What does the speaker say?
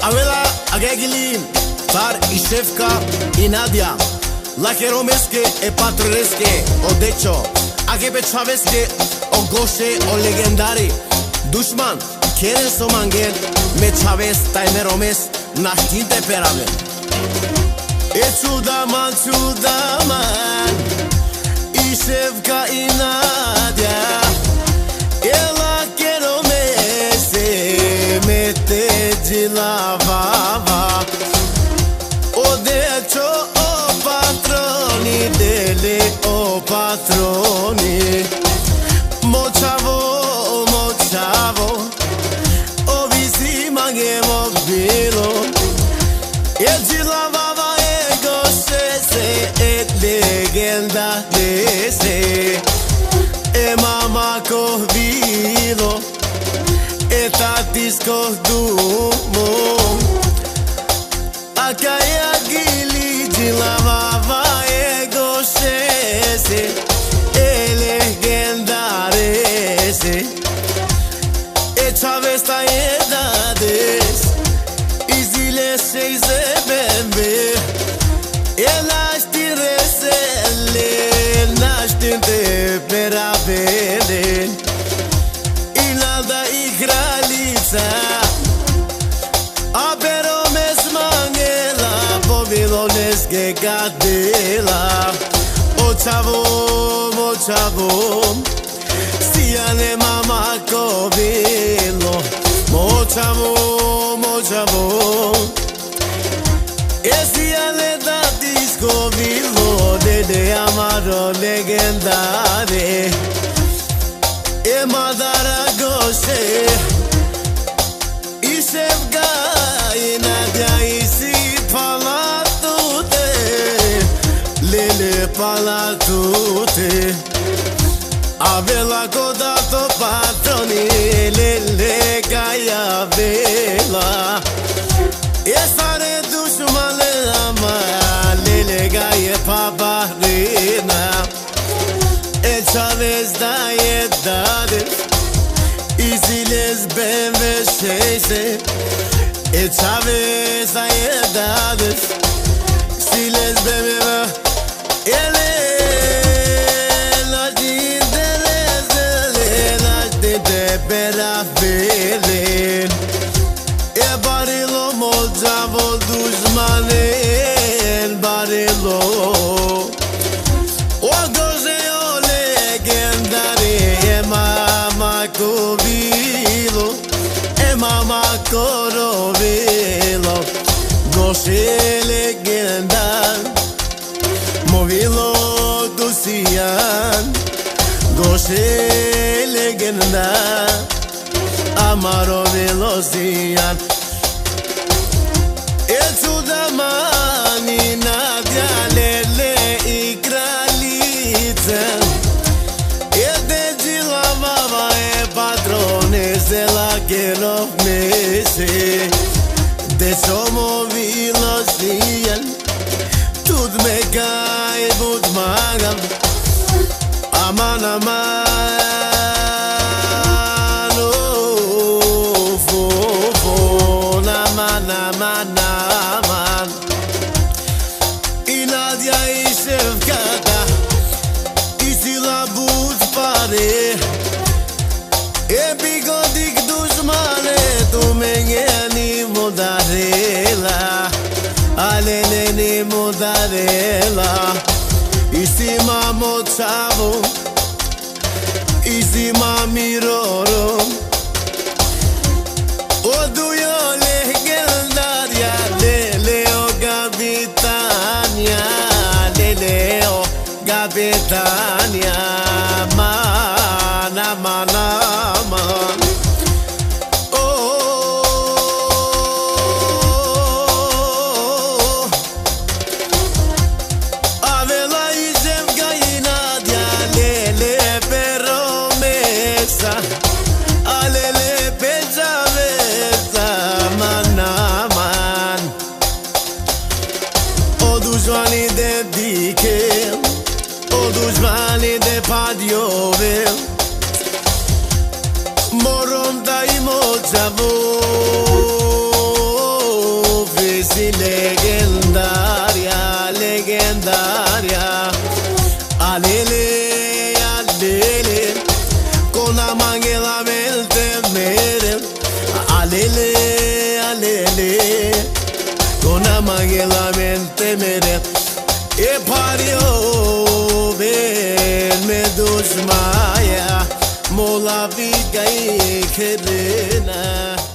Avela Agegilin, Tar i Šefka i Nadja, Lakeromeske e Patroneske, o Decho, Agebe Čaveske, o Goše, o legendari, Dušman, Keren Somangen, me Čavez, taj Meromes, naštinte perave. E čudaman, i Šefka i Nadja, e Lakeromese, me te lavava. O Decho, o patroni, dele, o patroni, močavo, o visi mangemo bilo, e lavava e gošese, e legenda dese, e mama ko bilo, e tatisko dumo. Akaya gili lavava e gošese, e legendarese, e Čavez ta edades, izile se izebembe, e naštire sele, naštinte peravele, i nada i kraljica, a Meromes mangela, Poviloneske gadela. O čavo, Sijane mama ko bilo, močavo, e Sijane tatisko bilo, dede amaro legendare, e Madara Goše, i Šefka i Nadja, i si palatute, lele palatute. Avela codato patroni, lele caia vela, e stare dușmane ama, lele caie paparina, e Čavez da edade, i ziles bemveșeise, e Čavez da edade, ziles bemve, ele de peravele, e barilo močavo dušmanen barilo. O Goše, o legendari, e mama ko bilo, e mama ko rovilo. Goše legenda, movilo dusijan, Goše legenda, amaro velocijan. E čudaman i Nadja, lele i kraljica, e deđi lavava e patronese, Lakerovese, de somo velocijan, tud me kaj bud magam, aman, aman, i Nadja i Šefka da, i sila bud pare, e bigodik dušmane, tu me njeni modarela, ale neni modarela, i si mamo čavo, i si mami roro, odujo legendarja, leleo kapitania, mana, mana, man. Oh, avela i Šefka i Nadja, lele peromesa, alele pečavesa, mana, man. O dușmanii de dichel, o dușmanii de padiovel, morom dai moțavo, alele, alele, con la manguela mente mere, alele, alele, con la manguela mente mere, e pario ben me dushmaya, mola vigai khelena.